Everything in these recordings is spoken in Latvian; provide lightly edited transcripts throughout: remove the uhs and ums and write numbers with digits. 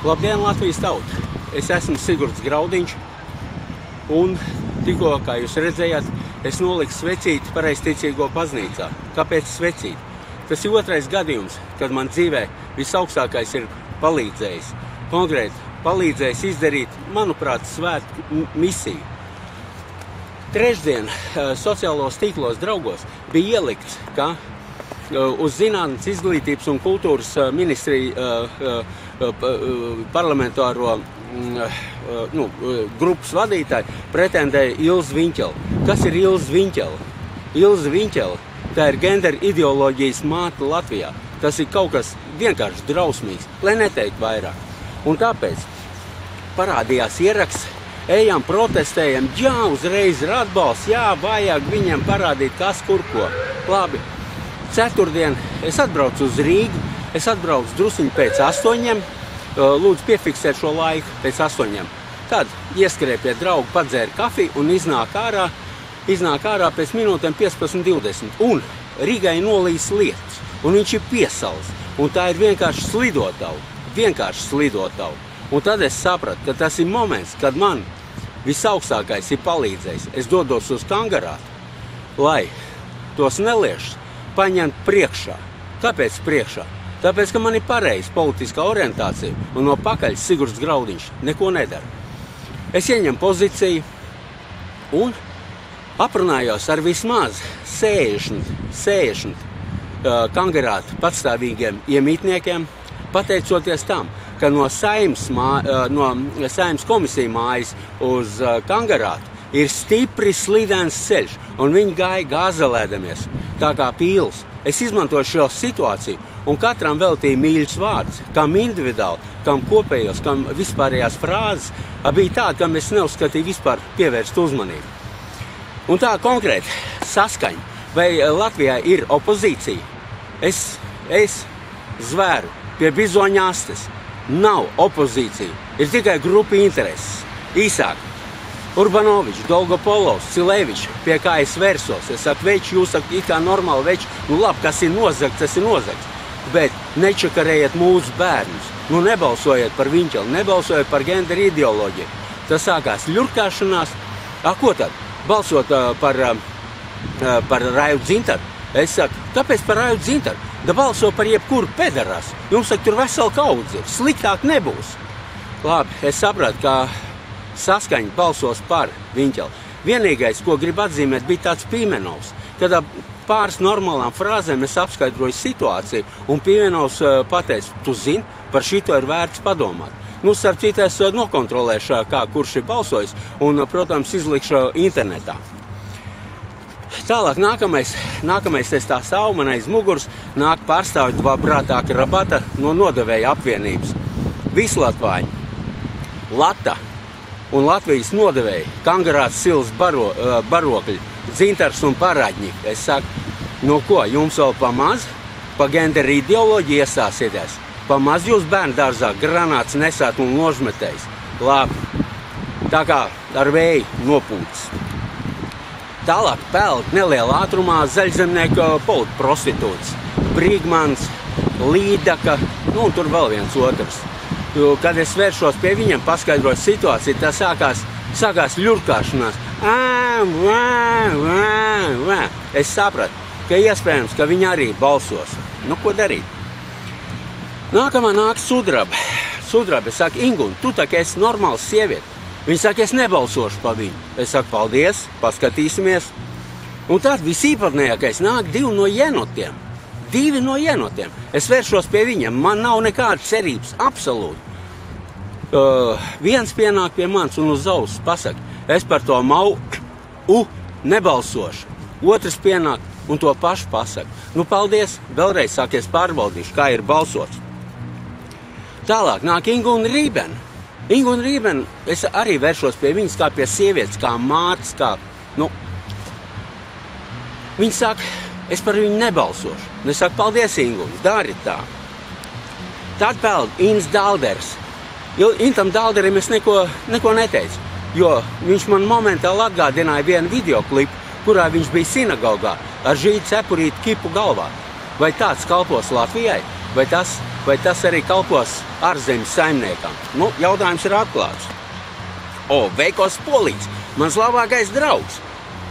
Labdien, Latvijas tauta! Es esmu Sigurds Graudiņš, un tikko, kā jūs redzējāt, es noliku svecīti pareizticīgo baznīcā. Kāpēc svecīti? Tas ir otrais gadījums, kad man dzīvē visaugstākais ir palīdzējis. Konkrēti palīdzējis izdarīt, manuprāt, svētu misiju. Trešdien sociālos tīklos draugos bija ielikts, ka uz Zinātnes, izglītības un kultūras ministriju parlamentāro grupas vadītāji pretendēja Ilze Viņķele. Kas ir Ilze Viņķele? Ilze Viņķele, tā ir gender ideoloģijas māte Latvijā. Tas ir kaut kas vienkārši drausmīgs, lai neteikt vairāk. Un tāpēc parādījās ieraksts, ejam, protestējam, jā, uzreiz ir atbalsts, jā, vajag viņiem parādīt, kas kur ko. Labi. Ceturtdien es atbraucu uz Rīgu, es atbraucu drusciņi pēc 8, lūdzu piefiksēt šo laiku pēc 8. Tad ieskrēja pie drauga, padzēra kafiju un iznāk ārā pēc minūtēm 15-20. Un Rīgai nolīs lietus, un viņš ir piesals, un tā ir vienkārši slidotava. Un tad es sapratu, ka tas ir moments, kad man visaugstākais ir palīdzējis. Es dodos uz Kangarātu, lai tos neliešus paņemt priekšā. Kāpēc priekšā? Tāpēc, ka man ir pareiza politiskā orientācija, un no pakaļ Sigurds Graudiņš neko nedara. Es ieņemu pozīciju un aprunājos ar vismaz 60 Kangarātu patstāvīgiem iemītniekiem, pateicoties tam, ka no Saeimas komisiju mājas uz Kangarātu ir stipri slidens ceļš, un viņi gāja gāzelēdamies, tā kā pīls. Es izmantoju šo situāciju, un katram veltīju mīļus vārdus, kam individuāli, kam kopējos, kam vispārējās frāzes, bija tāda, kam es neuzskatīju vispār pievērst uzmanību. Un tā konkrēti saskaņa, vai Latvijā ir opozīcija, es zvēru pie bizoņa astes. Nav opozīcija, ir tikai grupa intereses. Īsāk, Urbanovičs, Dolgopolovs, Cilevičs, pie kā es vērsos. Es saku, veči, jūs sakat, it kā normāli veči, nu labi, kas ir nozagts, tas ir nozagts. Bet nečakarējiet mūsu bērnus, nu nebalsojiet par Viņķeli, nebalsojiet par gender ideoloģiju. Tas sākās ļurkāšanās. Ko tad? Balsot par Raivu Dzintaru? Es saku, kāpēc par Raivu Dzintaru? Da balso par jebkuru pederas. Jums saka, tur vesela kaudze ir. Sliktāk nebūs. Labi, es sapratu, ka saskaņa balsos par Viņķeli. Vienīgais, ko grib atzīmēt, bija tāds Pīmenovs. Kad pāris normālām frāzēm es apskaidroju situāciju, un Pīmenovs pateica, tu zini, par šito ir vērts padomāt. Nu, starp citu, es nokontrolēšu, kurš ir balsojis, un, protams, izlikšu internetā. Tālāk nākamais es tā stāvu, man aiz muguras nāk pārstāvji Dva Brātāki Rabata no Nodevēja apvienības. Vislatvāņi, Lata un Latvijas nodevēji, Kangarāts, Sils, Barokļi, Dzintars un Parādņi. Es saku, no ko, jums vēl pamaz? Pa gender ideoloģiju iestāsieties. Pamaz jūs bērnu dārzā granāts nesāt un nožmetējis. Labi, tā kā ar vēju nopūtas. Tālāk peld nelielā ātrumā zaļzemnieku politprostitūts. Brīgmans, Līdaka, un tur vēl viens otrs. Kad es vēršos pie viņiem, paskaidroju situāciju, tā sākās ļurkāšanās. Es sapratu, ka iespējams, ka viņi arī balsos. Nu, ko darīt? Nākamā nāk Sudraba. Es saku, Ingun, tu tā kā esi normāls sieviete. Viņi saka, es nebalsošu par viņu. Es saku, paldies, paskatīsimies. Un tad visīpatnējākais nāk divi no jenotiem. Es vēršos pie viņiem, man nav nekādas cerības, absolūti. Viens pienāk pie manis un uz auss pasaka, es par to nebalsošu. Otrs pienāk un to pašu pasaka. Nu, paldies, vēlreiz sākies pārbaudīšu, kā ir balsots. Tālāk nāk Inguna Rībena. Inguna Rībena, es arī vēršos pie viņas kā pie sievietes, kā mātes, Viņa saka, es par viņu nebalsošu. Es saku, paldies, Inguna, dari tā. Tad peld Ins Dalders. Intam Dalderim es neko neteicu, jo viņš man momentāli atgādināja vienu videoklipu, kurā viņš bija sinagogā ar žīdu cepurītu kipu galvā. Vai tāds kalpos Latvijai? vai tas arī kalpos ārzemju saimniekam? Nu, jautājums ir atklāts. Veikos Polīts, mans labākais draugs,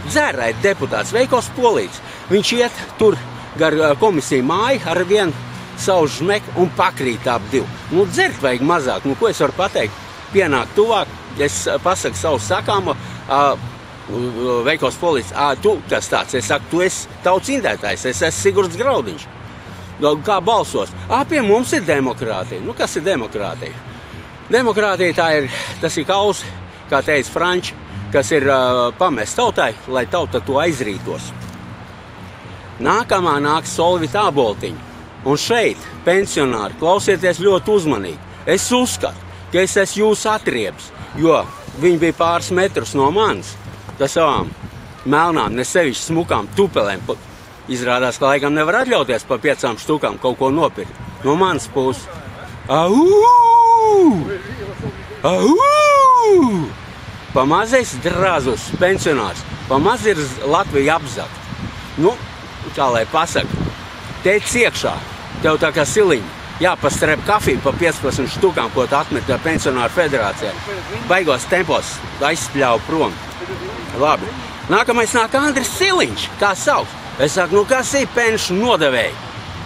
dzērāja deputāts Veikos Polīts. Viņš iet tur gar komisiju māju ar vienu savu žmeku un pakrīt ap divu. Nu, dzert vajag mazāk. Nu, ko es varu pateikt? Pienāk tuvāk, es pasaku savu sakāmu, Veikos Polīts, tu kas tāds? Es saku, tu esi tautas indētājs, es esmu Sigurds Graudiņš. Kā balsos? Pie mums ir demokrātija. Nu, kas ir demokrātija? Demokrātija tas ir kauls, kā teica Franči, kas ir pamest tautai, lai tauta to aizrītos. Nākamā nāks Solvita Āboltiņa. Un šeit, pensionāri, klausieties ļoti uzmanīgi. Es uzskatu, ka es esmu jūsu atriebs, jo viņi bija pāris metrus no manis. Tas savām melnām, ne sevišķi smukām tupelēm. Izrādās, ka laikam nevar atļauties pa 5 štukām kaut ko nopirkt. No manas puses. Pamazais drazus pensionārs. Pamaz ir Latvija apzakt. Nu, kā lai pasaka, teic iekšā, tev tā kā siliņa. Jāpastrep kafiju pa 15 štukām, ko tu atmet pensionāru federācijā. Baigos tempos aizspļauj prom. Labi. Nākamais nāk Andris Siliņš, kā sauc. Es saku, nu kas ir penšu nodevēji?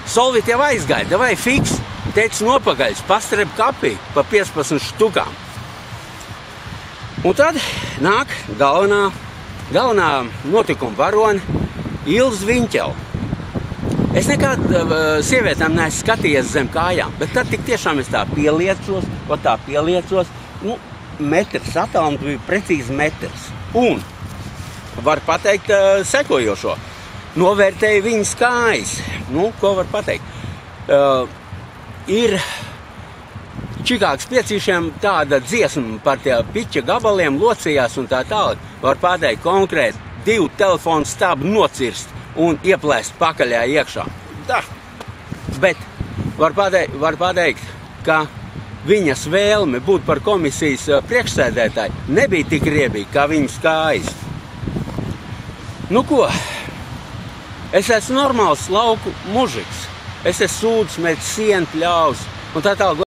Solvit jau aizgāja, vai fiks? Teica nopakaļs, pastrep kafiju pa 15 štukām. Un tad nāk galvenā notikuma varone Ilze Viņķele. Es nekad sievietēm neesmu skatījies zem kājām, bet tad tik tiešām es tā pieliecos, nu, metrs, attālums bija precīzi metrs. Un var pateikt sekojošo, novērtēju viņas kājas. Nu, ko var pateikt? Ir Čikāgas piecīšiem tāda dziesma par tie piķa gabaliem, locījās un tā tālāk. Var pateikt konkrēti, 2 telefonu stābu nocirst un ieplēst pakaļā iekšā. Tā. Bet var pateikt, ka viņas vēlme būt par komisijas priekšsēdētāju nebija tik riebīga kā viņas kājas. Nu ko, es esmu normāls lauku mužiks. Es esmu sūds, met sienu, pļaus un tā tālāk.